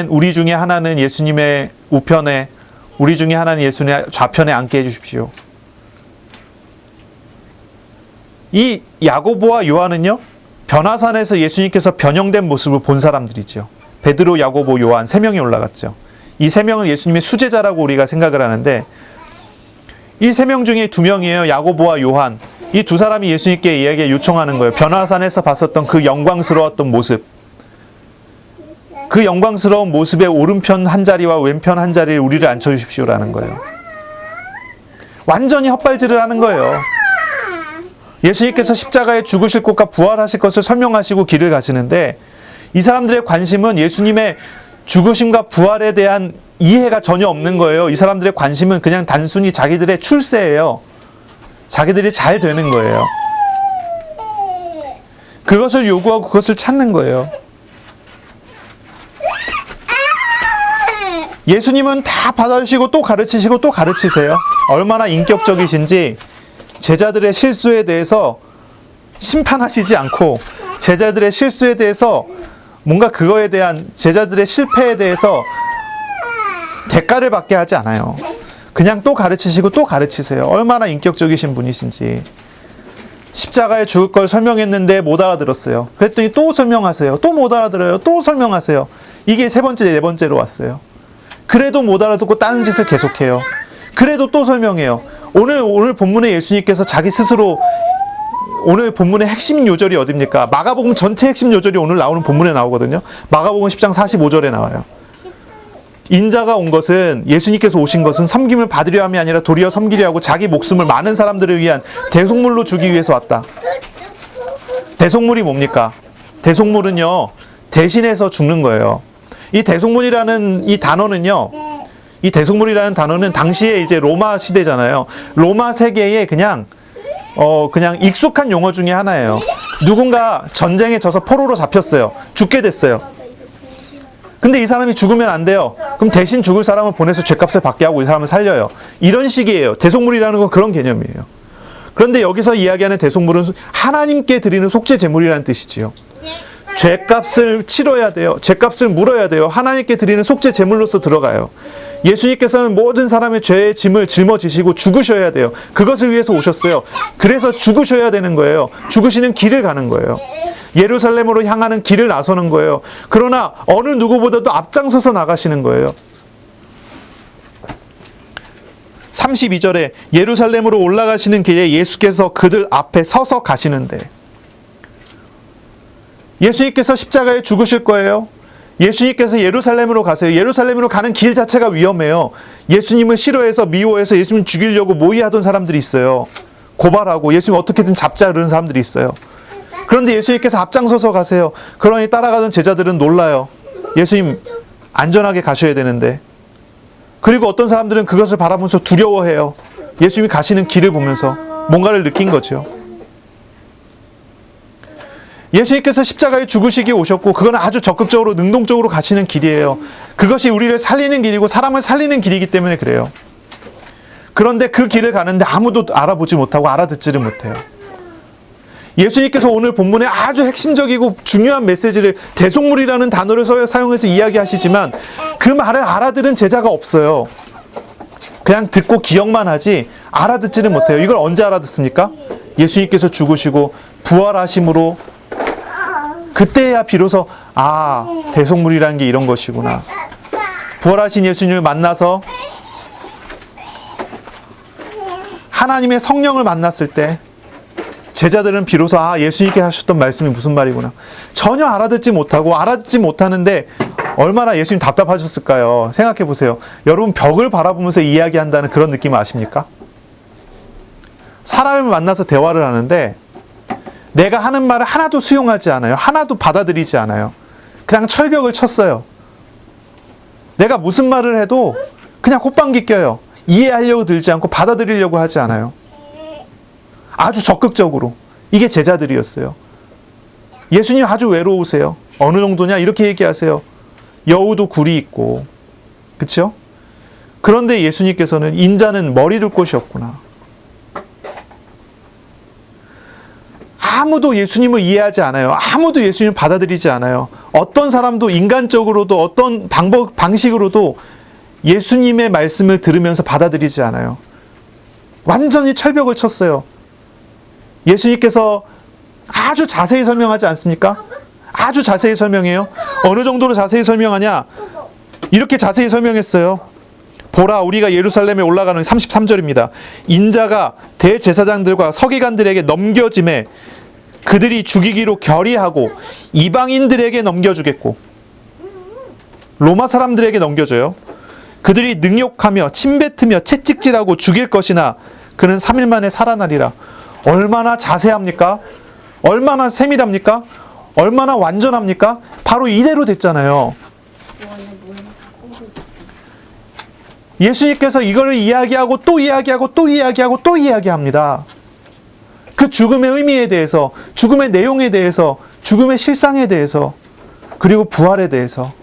우리 중에 하나는 예수님의 우편에, 우리 중에 하나는 예수님의 좌편에 앉게 해주십시오. 이 야고보와 요한은요, 변화산에서 예수님께서 변형된 모습을 본 사람들이죠. 베드로, 야고보, 요한 세 명이 올라갔죠. 이 세 명은 예수님의 수제자라고 우리가 생각을 하는데 이 세 명 중에 두 명이에요. 야고보와 요한. 이 두 사람이 예수님께 이야기에 요청하는 거예요. 변화산에서 봤었던 그 영광스러웠던 모습. 그 영광스러운 모습의 오른편 한 자리와 왼편 한 자리를 우리를 앉혀주십시오라는 거예요. 완전히 헛발질을 하는 거예요. 예수님께서 십자가에 죽으실 것과 부활하실 것을 설명하시고 길을 가시는데 이 사람들의 관심은 예수님의 죽으심과 부활에 대한 이해가 전혀 없는 거예요. 이 사람들의 관심은 그냥 단순히 자기들의 출세예요. 자기들이 잘 되는 거예요. 그것을 요구하고 그것을 찾는 거예요. 예수님은 다 받아주시고 또 가르치시고 또 가르치세요. 얼마나 인격적이신지 제자들의 실수에 대해서 심판하시지 않고 제자들의 실수에 대해서 뭔가 그거에 대한 제자들의 실패에 대해서 대가를 받게 하지 않아요. 그냥 또 가르치시고 또 가르치세요. 얼마나 인격적이신 분이신지. 십자가에 죽을 걸 설명했는데 못 알아들었어요. 그랬더니 또 설명하세요. 또 못 알아들어요. 또 설명하세요. 이게 세 번째, 네 번째로 왔어요. 그래도 못 알아듣고 다른 짓을 계속해요. 그래도 또 설명해요. 오늘 본문에 예수님께서 자기 스스로 오늘 본문의 핵심 요절이 어딥니까? 마가복음 전체 핵심 요절이 오늘 나오는 본문에 나오거든요. 마가복음 10장 45절에 나와요. 인자가 온 것은, 예수님께서 오신 것은 섬김을 받으려 함이 아니라 도리어 섬기려 하고 자기 목숨을 많은 사람들을 위한 대속물로 주기 위해서 왔다. 대속물이 뭡니까? 대속물은요, 대신해서 죽는 거예요. 이 대속물이라는 이 단어는요, 이 대속물이라는 단어는 당시에 이제 로마 시대잖아요. 로마 세계에 그냥 익숙한 용어 중에 하나예요. 누군가 전쟁에 져서 포로로 잡혔어요. 죽게 됐어요. 근데 이 사람이 죽으면 안 돼요. 그럼 대신 죽을 사람을 보내서 죗값을 받게 하고 이 사람을 살려요. 이런 식이에요. 대속물이라는 건 그런 개념이에요. 그런데 여기서 이야기하는 대속물은 하나님께 드리는 속죄 제물이라는 뜻이지요. 죗값을 치러야 돼요. 죗값을 물어야 돼요. 하나님께 드리는 속죄 제물로서 들어가요. 예수님께서는 모든 사람의 죄의 짐을 짊어지시고 죽으셔야 돼요. 그것을 위해서 오셨어요. 그래서 죽으셔야 되는 거예요. 죽으시는 길을 가는 거예요. 예루살렘으로 향하는 길을 나서는 거예요. 그러나 어느 누구보다도 앞장서서 나가시는 거예요. 32절에 예루살렘으로 올라가시는 길에 예수께서 그들 앞에 서서 가시는데, 예수님께서 십자가에 죽으실 거예요. 예수님께서 예루살렘으로 가세요. 예루살렘으로 가는 길 자체가 위험해요. 예수님을 싫어해서 미워해서 예수님 죽이려고 모의하던 사람들이 있어요. 고발하고 예수님 어떻게든 잡자 그러는 사람들이 있어요. 그런데 예수님께서 앞장서서 가세요. 그러니 따라가던 제자들은 놀라요. 예수님 안전하게 가셔야 되는데. 그리고 어떤 사람들은 그것을 바라보면서 두려워해요. 예수님이 가시는 길을 보면서 뭔가를 느낀 거죠. 예수님께서 십자가에 죽으시기 오셨고 그건 아주 적극적으로 능동적으로 가시는 길이에요. 그것이 우리를 살리는 길이고 사람을 살리는 길이기 때문에 그래요. 그런데 그 길을 가는데 아무도 알아보지 못하고 알아듣지를 못해요. 예수님께서 오늘 본문에 아주 핵심적이고 중요한 메시지를 대속물이라는 단어를 사용해서 이야기하시지만 그 말을 알아들은 제자가 없어요. 그냥 듣고 기억만 하지 알아듣지를 못해요. 이걸 언제 알아듣습니까? 예수님께서 죽으시고 부활하심으로 그때야 비로소 대속물이라는 게 이런 것이구나. 부활하신 예수님을 만나서 하나님의 성령을 만났을 때 제자들은 비로소 예수님께 하셨던 말씀이 무슨 말이구나. 전혀 알아듣지 못하고 알아듣지 못하는데 얼마나 예수님 답답하셨을까요? 생각해 보세요. 여러분 벽을 바라보면서 이야기한다는 그런 느낌 아십니까? 사람을 만나서 대화를 하는데 내가 하는 말을 하나도 수용하지 않아요. 하나도 받아들이지 않아요. 그냥 철벽을 쳤어요. 내가 무슨 말을 해도 그냥 콧방귀 껴요. 이해하려고 들지 않고 받아들이려고 하지 않아요. 아주 적극적으로. 이게 제자들이었어요. 예수님 아주 외로우세요. 어느 정도냐? 이렇게 얘기하세요. 여우도 굴이 있고. 그렇죠? 그런데 예수님께서는 인자는 머리 둘 곳이 없구나. 아무도 예수님을 이해하지 않아요. 아무도 예수님을 받아들이지 않아요. 어떤 사람도 인간적으로도 어떤 방식으로도 예수님의 말씀을 들으면서 받아들이지 않아요. 완전히 철벽을 쳤어요. 예수님께서 아주 자세히 설명하지 않습니까? 아주 자세히 설명해요. 어느 정도로 자세히 설명하냐? 이렇게 자세히 설명했어요. 보라, 우리가 예루살렘에 올라가는 33절입니다. 인자가 대제사장들과 서기관들에게 넘겨짐에 그들이 죽이기로 결의하고 이방인들에게 넘겨주겠고, 로마 사람들에게 넘겨줘요. 그들이 능욕하며 침뱉으며 채찍질하고 죽일 것이나 그는 3일 만에 살아나리라. 얼마나 자세합니까? 얼마나 세밀합니까? 얼마나 완전합니까? 바로 이대로 됐잖아요. 예수님께서 이거를 이야기하고 또 이야기하고 또 이야기하고 또 이야기합니다. 그 죽음의 의미에 대해서, 죽음의 내용에 대해서, 죽음의 실상에 대해서, 그리고 부활에 대해서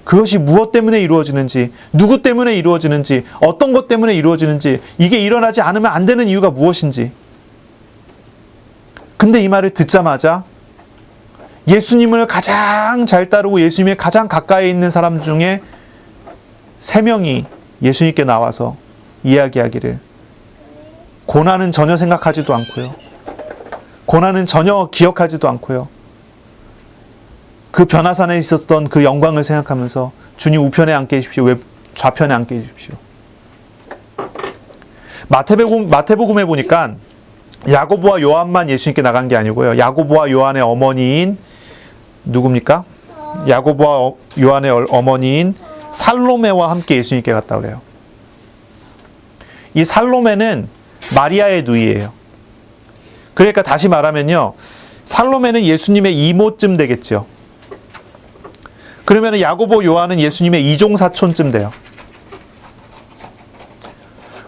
그것이 무엇 때문에 이루어지는지, 누구 때문에 이루어지는지, 어떤 것 때문에 이루어지는지, 이게 일어나지 않으면 안 되는 이유가 무엇인지. 근데 이 말을 듣자마자 예수님을 가장 잘 따르고 예수님의 가장 가까이 있는 사람 중에 3명이 예수님께 나와서 이야기하기를, 고난은 전혀 생각하지도 않고요, 고난은 전혀 기억하지도 않고요, 그 변화산에 있었던 그 영광을 생각하면서 주님 우편에 앉게 해주십시오, 왜 좌편에 앉게 해주십시오. 마태복음에 보니까 야고보와 요한만 예수님께 나간 게 아니고요, 야고보와 요한의 어머니인 누굽니까? 야고보와 요한의 어머니인 살로메와 함께 예수님께 갔다 그래요. 이 살로메는 마리아의 누이예요. 그러니까 다시 말하면요, 살로메는 예수님의 이모쯤 되겠죠. 그러면 야고보 요한은 예수님의 이종사촌쯤 돼요.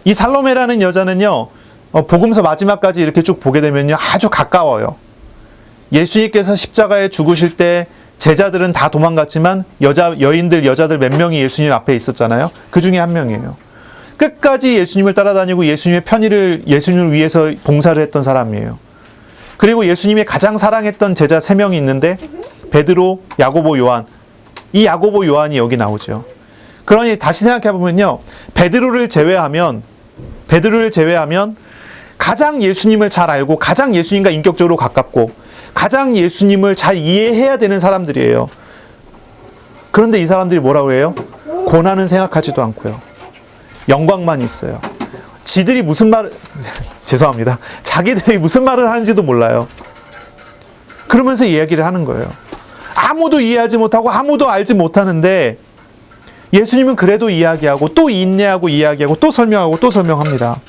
이 살로메라는 여자는요, 복음서 마지막까지 이렇게 쭉 보게 되면요, 아주 가까워요. 예수님께서 십자가에 죽으실 때 제자들은 다 도망갔지만 여자들 몇 명이 예수님 앞에 있었잖아요. 그 중에 한 명이에요. 끝까지 예수님을 따라다니고 예수님을 위해서 봉사를 했던 사람이에요. 그리고 예수님이 가장 사랑했던 제자 3명이 있는데, 베드로, 야고보, 요한. 이 야고보, 요한이 여기 나오죠. 그러니 다시 생각해 보면요, 베드로를 제외하면 가장 예수님을 잘 알고 가장 예수님과 인격적으로 가깝고 가장 예수님을 잘 이해해야 되는 사람들이에요. 그런데 이 사람들이 뭐라고 해요? 고난은 생각하지도 않고요, 영광만 있어요. 지들이 무슨 말을 죄송합니다. 자기들이 무슨 말을 하는지도 몰라요. 그러면서 이야기를 하는 거예요. 아무도 이해하지 못하고 아무도 알지 못하는데 예수님은 그래도 이야기하고 또 인내하고 이야기하고 또 설명하고 또 설명합니다.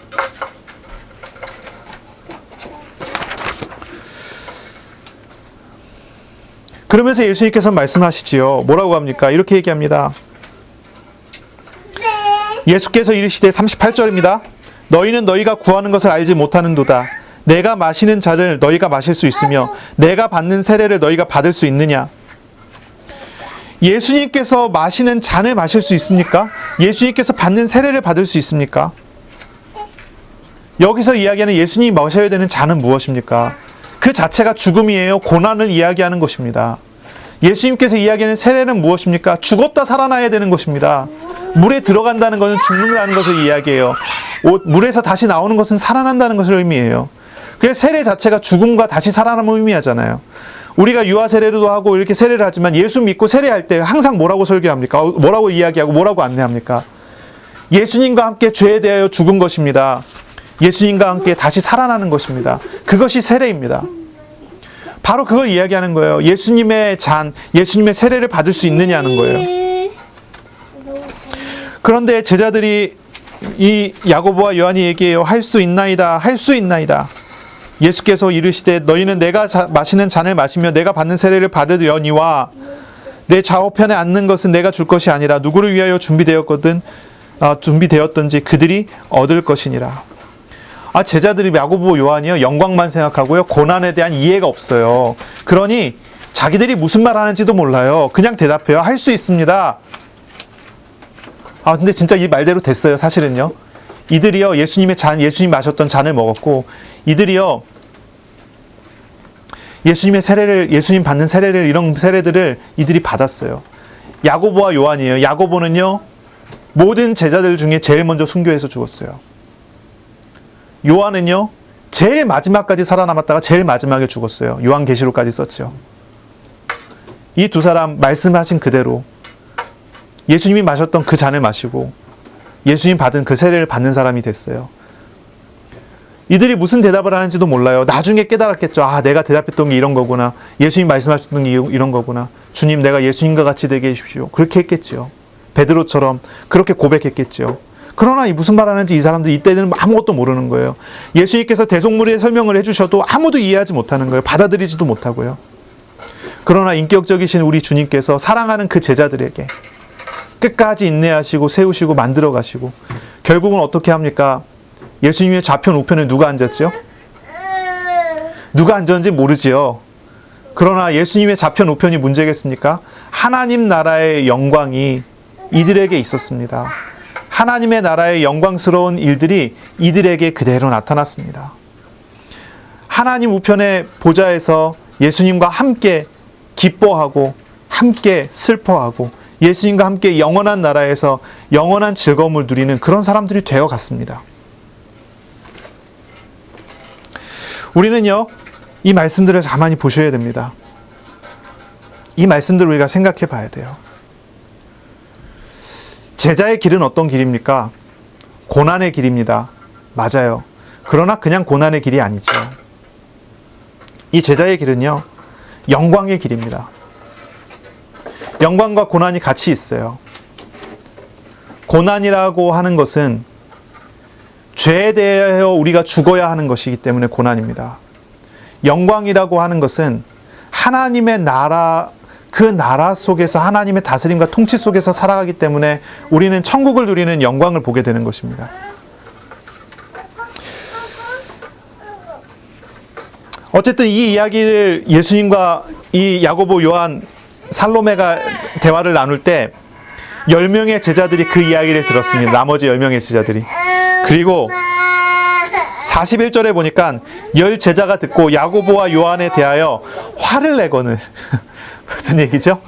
그러면서 예수님께서 말씀하시지요. 뭐라고 합니까? 이렇게 얘기합니다. 예수께서 이르시되 38절입니다. 너희는 너희가 구하는 것을 알지 못하는도다. 내가 마시는 잔을 너희가 마실 수 있으며 내가 받는 세례를 너희가 받을 수 있느냐? 예수님께서 마시는 잔을 마실 수 있습니까? 예수님께서 받는 세례를 받을 수 있습니까? 여기서 이야기하는 예수님이 마셔야 되는 잔은 무엇입니까? 그 자체가 죽음이에요. 고난을 이야기하는 것입니다. 예수님께서 이야기하는 세례는 무엇입니까? 죽었다 살아나야 되는 것입니다. 물에 들어간다는 것은 죽는다는 것을 이야기해요. 물에서 다시 나오는 것은 살아난다는 것을 의미해요. 그래서 세례 자체가 죽음과 다시 살아남을 의미하잖아요. 우리가 유아 세례도 하고 이렇게 세례를 하지만 예수 믿고 세례할 때 항상 뭐라고 설교합니까? 뭐라고 이야기하고 뭐라고 안내합니까? 예수님과 함께 죄에 대하여 죽은 것입니다. 예수님과 함께 다시 살아나는 것입니다. 그것이 세례입니다. 바로 그걸 이야기하는 거예요. 예수님의 잔, 예수님의 세례를 받을 수 있느냐는 거예요. 그런데 제자들이 이 야고보와 요한이 얘기해요. 할 수 있나이다. 할 수 있나이다. 예수께서 이르시되 너희는 내가 마시는 잔을 마시며 내가 받는 세례를 받으려니와 내 좌우편에 앉는 것은 내가 줄 것이 아니라 누구를 위하여 준비되었던지 그들이 얻을 것이니라. 제자들이 야고보 요한이요, 영광만 생각하고요, 고난에 대한 이해가 없어요. 그러니 자기들이 무슨 말 하는지도 몰라요. 그냥 대답해요. 할 수 있습니다. 근데 진짜 이 말대로 됐어요. 사실은요, 이들이요, 예수님 마셨던 잔을 먹었고, 이들이요, 예수님 받는 세례를, 이런 세례들을 이들이 받았어요. 야고보와 요한이에요. 야고보는요, 모든 제자들 중에 제일 먼저 순교해서 죽었어요. 요한은요, 제일 마지막까지 살아남았다가 제일 마지막에 죽었어요. 요한계시록까지 썼죠. 이 두 사람 말씀하신 그대로 예수님이 마셨던 그 잔을 마시고 예수님 받은 그 세례를 받는 사람이 됐어요. 이들이 무슨 대답을 하는지도 몰라요. 나중에 깨달았겠죠. 내가 대답했던 게 이런 거구나. 예수님 말씀하셨던 게 이런 거구나. 주님, 내가 예수님과 같이 되게 해주십시오. 그렇게 했겠죠. 베드로처럼 그렇게 고백했겠죠. 그러나 무슨 말 하는지 이 사람들이 이때는 아무것도 모르는 거예요. 예수님께서 대속물의 설명을 해주셔도 아무도 이해하지 못하는 거예요. 받아들이지도 못하고요. 그러나 인격적이신 우리 주님께서 사랑하는 그 제자들에게 끝까지 인내하시고 세우시고 만들어 가시고 결국은 어떻게 합니까? 예수님의 좌편 우편에 누가 앉았죠? 누가 앉았는지 모르지요. 그러나 예수님의 좌편 우편이 문제겠습니까? 하나님 나라의 영광이 이들에게 있었습니다. 하나님의 나라의 영광스러운 일들이 이들에게 그대로 나타났습니다. 하나님 우편의 보좌에서 예수님과 함께 기뻐하고 함께 슬퍼하고 예수님과 함께 영원한 나라에서 영원한 즐거움을 누리는 그런 사람들이 되어 갔습니다. 우리는요, 이 말씀들을 가만히 보셔야 됩니다. 이 말씀들을 우리가 생각해 봐야 돼요. 제자의 길은 어떤 길입니까? 고난의 길입니다. 맞아요. 그러나 그냥 고난의 길이 아니죠. 이 제자의 길은요, 영광의 길입니다. 영광과 고난이 같이 있어요. 고난이라고 하는 것은 죄에 대하여 우리가 죽어야 하는 것이기 때문에 고난입니다. 영광이라고 하는 것은 하나님의 나라, 그 나라 속에서 하나님의 다스림과 통치 속에서 살아가기 때문에 우리는 천국을 누리는 영광을 보게 되는 것입니다. 어쨌든 이 이야기를 예수님과 이 야고보, 요한, 살로메가 대화를 나눌 때 10명의 제자들이 그 이야기를 들었습니다. 나머지 10명의 제자들이. 그리고 41절에 보니까 10제자가 듣고 야고보와 요한에 대하여 화를 내거늘. 무슨 얘기죠?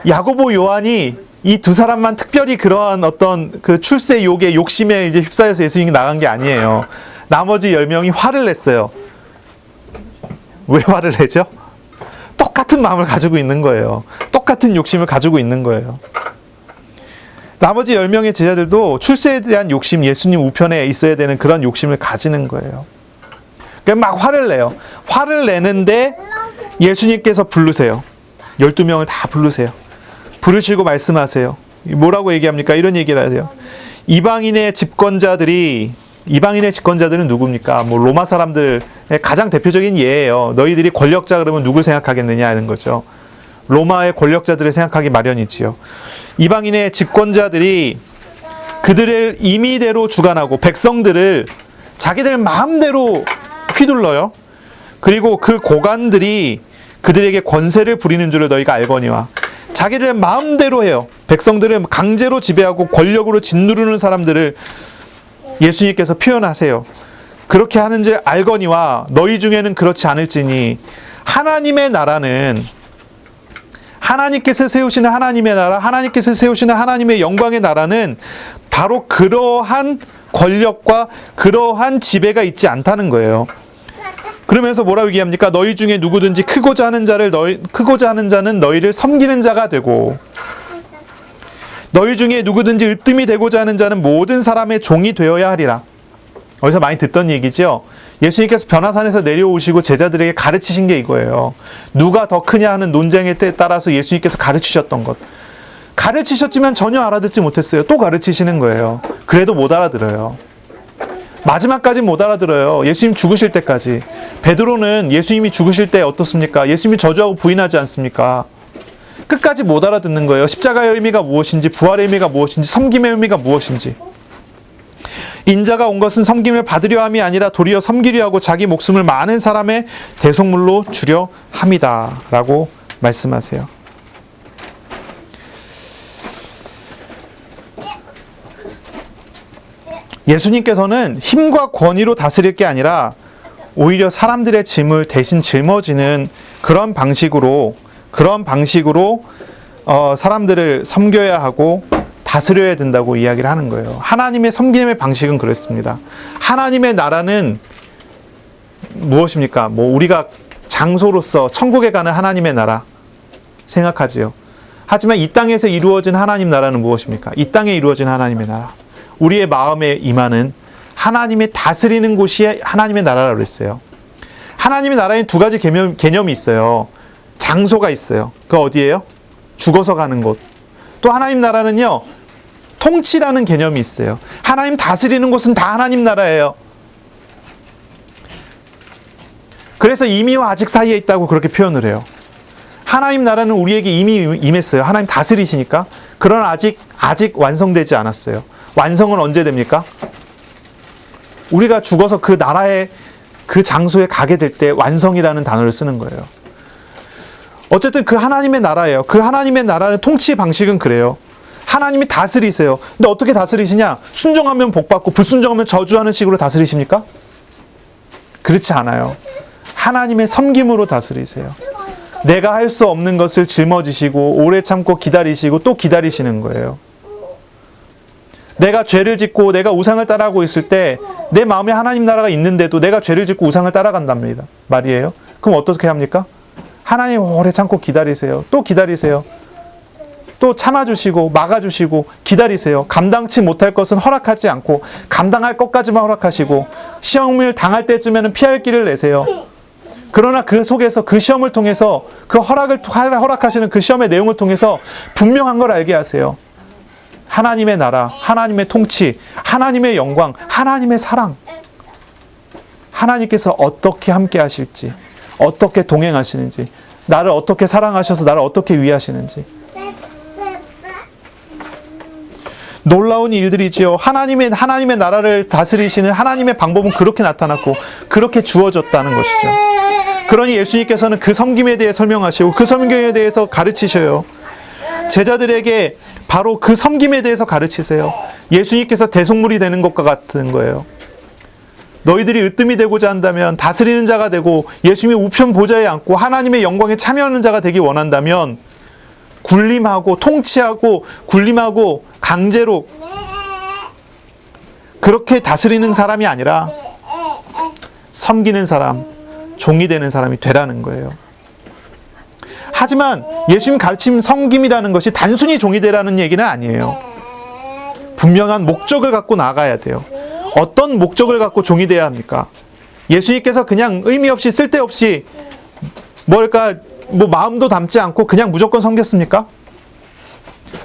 야고보, 요한이 이 두 사람만 특별히 그러한 어떤 그 출세 욕의 욕심에 이제 휩싸여서 예수님이 나간 게 아니에요. 나머지 10명이 화를 냈어요. 왜 화를 내죠? 똑같은 마음을 가지고 있는 거예요. 똑같은 욕심을 가지고 있는 거예요. 나머지 10명의 제자들도 출세에 대한 욕심, 예수님 우편에 있어야 되는 그런 욕심을 가지는 거예요. 그냥 막 화를 내요. 화를 내는데 예수님께서 부르세요. 12명을 다 부르세요. 부르시고 말씀하세요. 뭐라고 얘기합니까? 이런 얘기를 하세요. 이방인의 집권자들은 누굽니까? 뭐 로마 사람들의 가장 대표적인 예예요. 너희들이 권력자 그러면 누굴 생각하겠느냐 하는 거죠. 로마의 권력자들을 생각하기 마련이지요. 이방인의 집권자들이 그들을 임의대로 주관하고 백성들을 자기들 마음대로 휘둘러요. 그리고 그 고관들이 그들에게 권세를 부리는 줄을 너희가 알거니와. 자기들 마음대로 해요. 백성들을 강제로 지배하고 권력으로 짓누르는 사람들을 예수님께서 표현하세요. 그렇게 하는 줄 알거니와 너희 중에는 그렇지 않을지니 하나님의 나라는 하나님께서 세우시는 하나님의 나라, 하나님께서 세우시는 하나님의 영광의 나라는 바로 그러한 권력과 그러한 지배가 있지 않다는 거예요. 그러면서 뭐라고 얘기합니까? 너희 중에 누구든지 크고자 하는 자는 너희를 섬기는 자가 되고 너희 중에 누구든지 으뜸이 되고자 하는 자는 모든 사람의 종이 되어야 하리라. 어디서 많이 듣던 얘기죠? 예수님께서 변화산에서 내려오시고 제자들에게 가르치신 게 이거예요. 누가 더 크냐 하는 논쟁에 따라서 예수님께서 가르치셨던 것. 가르치셨지만 전혀 알아듣지 못했어요. 또 가르치시는 거예요. 그래도 못 알아들어요. 마지막까지 못 알아들어요. 예수님 죽으실 때까지. 베드로는 예수님이 죽으실 때 어떻습니까? 예수님이 저주하고 부인하지 않습니까? 끝까지 못 알아듣는 거예요. 십자가의 의미가 무엇인지, 부활의 의미가 무엇인지, 섬김의 의미가 무엇인지. 인자가 온 것은 섬김을 받으려 함이 아니라 도리어 섬기려 하고 자기 목숨을 많은 사람의 대속물로 주려 함이다 라고 말씀하세요. 예수님께서는 힘과 권위로 다스릴 게 아니라 오히려 사람들의 짐을 대신 짊어지는 그런 방식으로 사람들을 섬겨야 하고 다스려야 된다고 이야기를 하는 거예요. 하나님의 섬김의 방식은 그렇습니다. 하나님의 나라는 무엇입니까? 뭐 우리가 장소로서 천국에 가는 하나님의 나라 생각하지요. 하지만 이 땅에서 이루어진 하나님 나라는 무엇입니까? 이 땅에 이루어진 하나님의 나라. 우리의 마음에 임하는 하나님의 다스리는 곳이 하나님의 나라라고 그랬어요. 하나님의 나라에 두 가지 개념이 있어요. 장소가 있어요. 그 어디예요? 죽어서 가는 곳. 또 하나님 나라는요, 통치라는 개념이 있어요. 하나님 다스리는 곳은 다 하나님 나라예요. 그래서 이미와 아직 사이에 있다고 그렇게 표현을 해요. 하나님 나라는 우리에게 이미 임했어요. 하나님 다스리시니까. 그러나 아직 완성되지 않았어요. 완성은 언제 됩니까? 우리가 죽어서 그 나라의 그 장소에 가게 될 때 완성이라는 단어를 쓰는 거예요. 어쨌든 그 하나님의 나라예요. 그 하나님의 나라의 통치 방식은 그래요. 하나님이 다스리세요. 근데 어떻게 다스리시냐? 순종하면 복받고 불순종하면 저주하는 식으로 다스리십니까? 그렇지 않아요. 하나님의 섬김으로 다스리세요. 내가 할 수 없는 것을 짊어지시고 오래 참고 기다리시고 또 기다리시는 거예요. 내가 죄를 짓고 내가 우상을 따라하고 있을 때 내 마음에 하나님 나라가 있는데도 내가 죄를 짓고 우상을 따라간답니다. 말이에요. 그럼 어떻게 합니까? 하나님 오래 참고 기다리세요. 또 기다리세요. 또 참아주시고 막아주시고 기다리세요. 감당치 못할 것은 허락하지 않고 감당할 것까지만 허락하시고 시험을 당할 때쯤에는 피할 길을 내세요. 그러나 그 속에서 그 시험을 통해서 그 허락하시는 그 시험의 내용을 통해서 분명한 걸 알게 하세요. 하나님의 나라, 하나님의 통치, 하나님의 영광, 하나님의 사랑. 하나님께서 어떻게 함께 하실지, 어떻게 동행하시는지, 나를 어떻게 사랑하셔서 나를 어떻게 위하시는지. 놀라운 일들이지요. 하나님의 나라를 다스리시는 하나님의 방법은 그렇게 나타났고 그렇게 주어졌다는 것이죠. 그러니 예수님께서는 그 섬김에 대해 설명하시고 그 섬김에 대해서 가르치셔요. 제자들에게 바로 그 섬김에 대해서 가르치세요. 예수님께서 대속물이 되는 것과 같은 거예요. 너희들이 으뜸이 되고자 한다면, 다스리는 자가 되고 예수님의 우편 보좌에 앉고 하나님의 영광에 참여하는 자가 되기 원한다면 군림하고 통치하고 군림하고 강제로 그렇게 다스리는 사람이 아니라 섬기는 사람, 종이 되는 사람이 되라는 거예요. 하지만 예수님 가르침 섬김이라는 것이 단순히 종이 되라는 얘기는 아니에요. 분명한 목적을 갖고 나가야 돼요. 어떤 목적을 갖고 종이 돼야 합니까? 예수님께서 그냥 의미 없이 쓸데없이 마음도 담지 않고 그냥 무조건 섬겼습니까?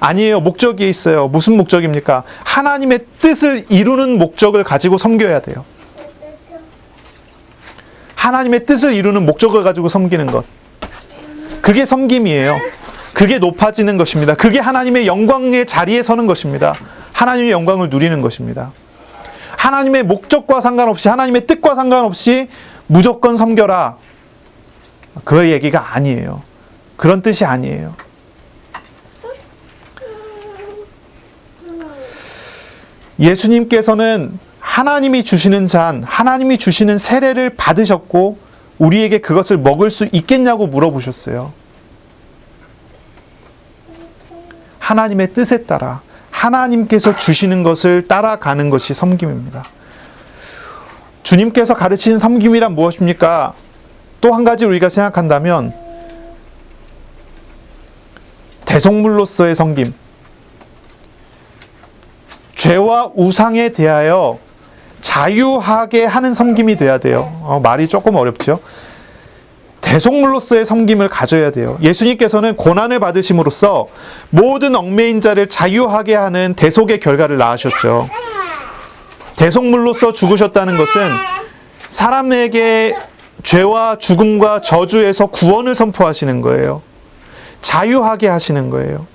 아니에요. 목적이 있어요. 무슨 목적입니까? 하나님의 뜻을 이루는 목적을 가지고 섬겨야 돼요. 하나님의 뜻을 이루는 목적을 가지고 섬기는 것. 그게 섬김이에요. 그게 높아지는 것입니다. 그게 하나님의 영광의 자리에 서는 것입니다. 하나님의 영광을 누리는 것입니다. 하나님의 목적과 상관없이, 하나님의 뜻과 상관없이 무조건 섬겨라. 그 얘기가 아니에요. 그런 뜻이 아니에요. 예수님께서는 하나님이 주시는 잔, 하나님이 주시는 세례를 받으셨고 우리에게 그것을 먹을 수 있겠냐고 물어보셨어요. 하나님의 뜻에 따라 하나님께서 주시는 것을 따라가는 것이 섬김입니다. 주님께서 가르치는 섬김이란 무엇입니까? 또 한 가지 우리가 생각한다면 대속물로서의 섬김. 죄와 우상에 대하여 자유하게 하는 섬김이 돼야 돼요. 말이 조금 어렵죠? 대속물로서의 섬김을 가져야 돼요. 예수님께서는 고난을 받으심으로써 모든 얽매인 자를 자유하게 하는 대속의 결과를 낳으셨죠. 대속물로서 죽으셨다는 것은 사람에게 죄와 죽음과 저주에서 구원을 선포하시는 거예요. 자유하게 하시는 거예요.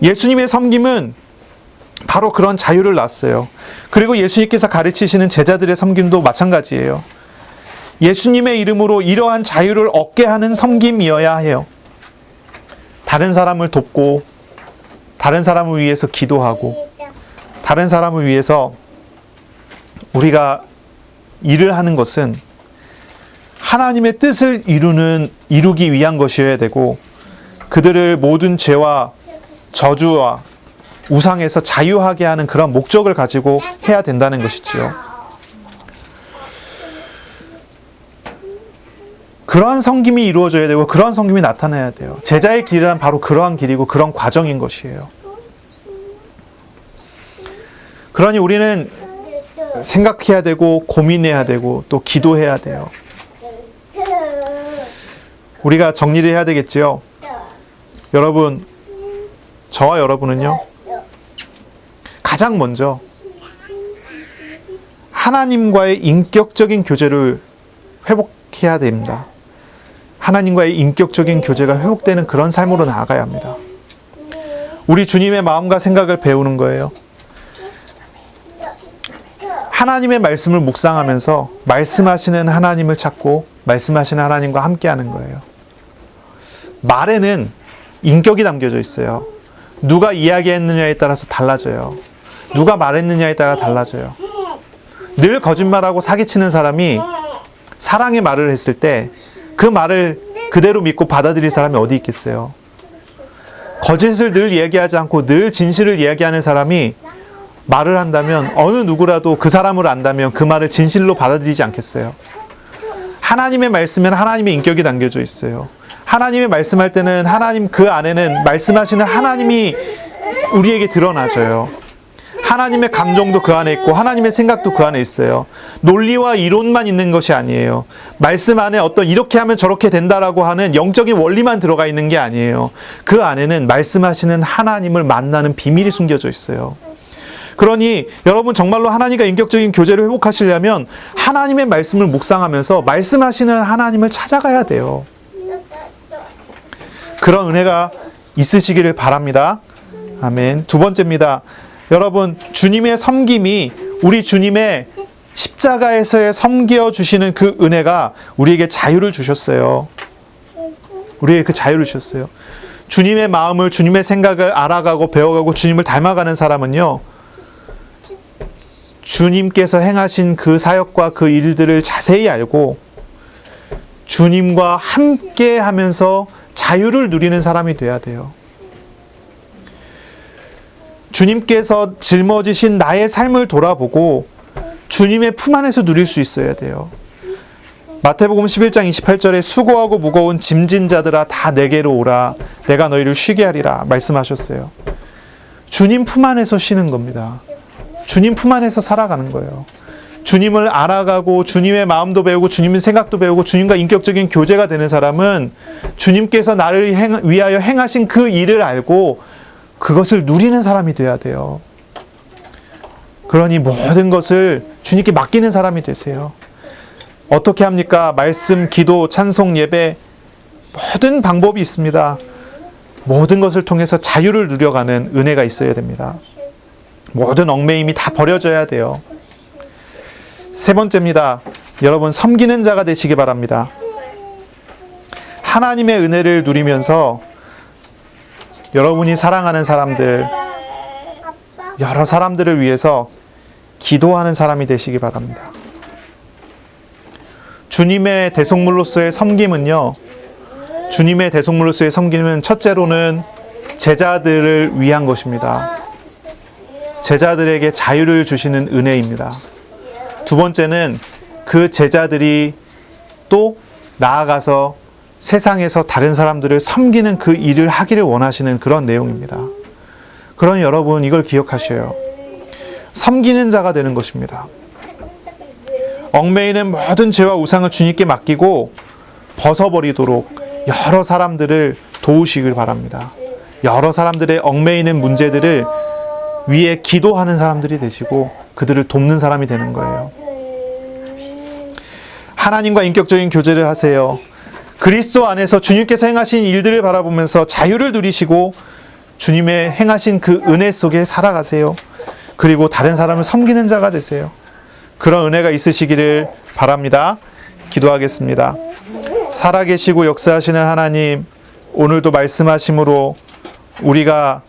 예수님의 섬김은 바로 그런 자유를 낳았어요. 그리고 예수님께서 가르치시는 제자들의 섬김도 마찬가지예요. 예수님의 이름으로 이러한 자유를 얻게 하는 섬김이어야 해요. 다른 사람을 돕고, 다른 사람을 위해서 기도하고, 다른 사람을 위해서 우리가 일을 하는 것은 하나님의 뜻을 이루기 위한 것이어야 되고, 그들을 모든 죄와 저주와 우상에서 자유하게 하는 그런 목적을 가지고 해야 된다는 것이지요. 그러한 섬김이 이루어져야 되고 그러한 섬김이 나타나야 돼요. 제자의 길이란 바로 그러한 길이고 그런 과정인 것이에요. 그러니 우리는 생각해야 되고 고민해야 되고 또 기도해야 돼요. 우리가 정리를 해야 되겠지요. 여러분, 저와 여러분은요, 가장 먼저 하나님과의 인격적인 교제를 회복해야 됩니다. 하나님과의 인격적인 교제가 회복되는 그런 삶으로 나아가야 합니다. 우리 주님의 마음과 생각을 배우는 거예요. 하나님의 말씀을 묵상하면서 말씀하시는 하나님을 찾고 말씀하시는 하나님과 함께하는 거예요. 말에는 인격이 담겨져 있어요. 누가 이야기했느냐에 따라서 달라져요. 누가 말했느냐에 따라 달라져요. 늘 거짓말하고 사기치는 사람이 사랑의 말을 했을 때 그 말을 그대로 믿고 받아들일 사람이 어디 있겠어요? 거짓을 늘 이야기하지 않고 늘 진실을 이야기하는 사람이 말을 한다면 어느 누구라도 그 사람을 안다면 그 말을 진실로 받아들이지 않겠어요? 하나님의 말씀에는 하나님의 인격이 담겨져 있어요. 하나님의 말씀할 때는 하나님 그 안에는 말씀하시는 하나님이 우리에게 드러나져요. 하나님의 감정도 그 안에 있고 하나님의 생각도 그 안에 있어요. 논리와 이론만 있는 것이 아니에요. 말씀 안에 어떤 이렇게 하면 저렇게 된다라고 하는 영적인 원리만 들어가 있는 게 아니에요. 그 안에는 말씀하시는 하나님을 만나는 비밀이 숨겨져 있어요. 그러니 여러분 정말로 하나님과 인격적인 교제를 회복하시려면 하나님의 말씀을 묵상하면서 말씀하시는 하나님을 찾아가야 돼요. 그런 은혜가 있으시기를 바랍니다. 아멘. 두 번째입니다. 여러분, 주님의 섬김이 우리 주님의 십자가에서의 섬겨주시는 그 은혜가 우리에게 자유를 주셨어요. 우리에게 그 자유를 주셨어요. 주님의 마음을, 주님의 생각을 알아가고 배워가고 주님을 닮아가는 사람은요, 주님께서 행하신 그 사역과 그 일들을 자세히 알고 주님과 함께 하면서 자유를 누리는 사람이 돼야 돼요. 주님께서 짊어지신 나의 삶을 돌아보고 주님의 품 안에서 누릴 수 있어야 돼요. 마태복음 11장 28절에 수고하고 무거운 짐진 자들아 다 내게로 오라 내가 너희를 쉬게 하리라 말씀하셨어요. 주님 품 안에서 쉬는 겁니다. 주님 품 안에서 살아가는 거예요. 주님을 알아가고 주님의 마음도 배우고 주님의 생각도 배우고 주님과 인격적인 교제가 되는 사람은 주님께서 나를 위하여 행하신 그 일을 알고 그것을 누리는 사람이 돼야 돼요. 그러니 모든 것을 주님께 맡기는 사람이 되세요. 어떻게 합니까? 말씀, 기도, 찬송, 예배 모든 방법이 있습니다. 모든 것을 통해서 자유를 누려가는 은혜가 있어야 됩니다. 모든 얽매임이 다 버려져야 돼요. 세 번째입니다. 여러분, 섬기는 자가 되시기 바랍니다. 하나님의 은혜를 누리면서 여러분이 사랑하는 사람들, 여러 사람들을 위해서 기도하는 사람이 되시기 바랍니다. 주님의 대속물로서의 섬김은요, 주님의 대속물로서의 섬김은 첫째로는 제자들을 위한 것입니다. 제자들에게 자유를 주시는 은혜입니다. 두 번째는 그 제자들이 또 나아가서 세상에서 다른 사람들을 섬기는 그 일을 하기를 원하시는 그런 내용입니다. 그러니 여러분 이걸 기억하셔요. 섬기는 자가 되는 것입니다. 얽매이는 모든 죄와 우상을 주님께 맡기고 벗어버리도록 여러 사람들을 도우시길 바랍니다. 여러 사람들의 얽매이는 문제들을 위해 기도하는 사람들이 되시고 그들을 돕는 사람이 되는 거예요. 하나님과 인격적인 교제를 하세요. 그리스도 안에서 주님께서 행하신 일들을 바라보면서 자유를 누리시고 주님의 행하신 그 은혜 속에 살아가세요. 그리고 다른 사람을 섬기는 자가 되세요. 그런 은혜가 있으시기를 바랍니다. 기도하겠습니다. 살아계시고 역사하시는 하나님, 오늘도 말씀하심으로 우리가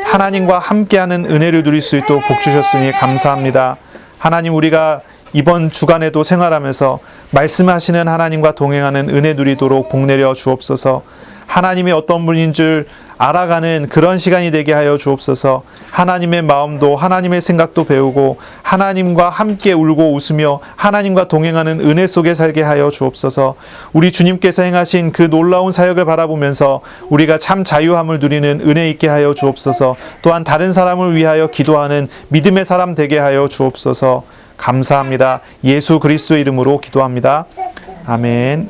하나님과 함께하는 은혜를 누릴 수 있도록 복 주셨으니 감사합니다. 하나님, 우리가 이번 주간에도 생활하면서 말씀하시는 하나님과 동행하는 은혜 누리도록 복 내려 주옵소서. 하나님이 어떤 분인 줄 알아가는 그런 시간이 되게 하여 주옵소서. 하나님의 마음도 하나님의 생각도 배우고 하나님과 함께 울고 웃으며 하나님과 동행하는 은혜 속에 살게 하여 주옵소서. 우리 주님께서 행하신 그 놀라운 사역을 바라보면서 우리가 참 자유함을 누리는 은혜 있게 하여 주옵소서. 또한 다른 사람을 위하여 기도하는 믿음의 사람 되게 하여 주옵소서. 감사합니다. 예수 그리스도의 이름으로 기도합니다. 아멘.